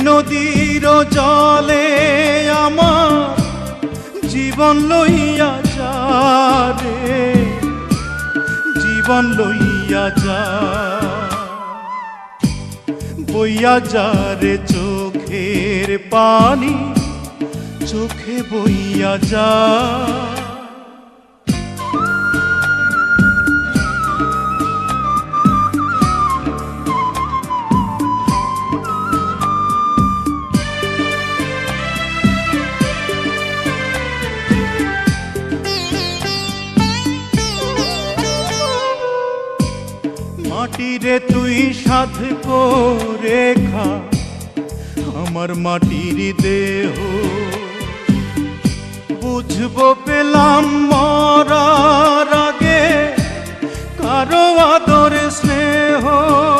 নদীর জলে আমার জীবন লইয়া যা রে, জীবন লইয়া যা, বইয়া যা রে চোখের পানি, চোখে বইয়া যা। মাটিরে তুই সাধ করে খা আমার মাটির দেহ, বুঝবো পেলাম মরার আগে কারো আদর স্নেহ।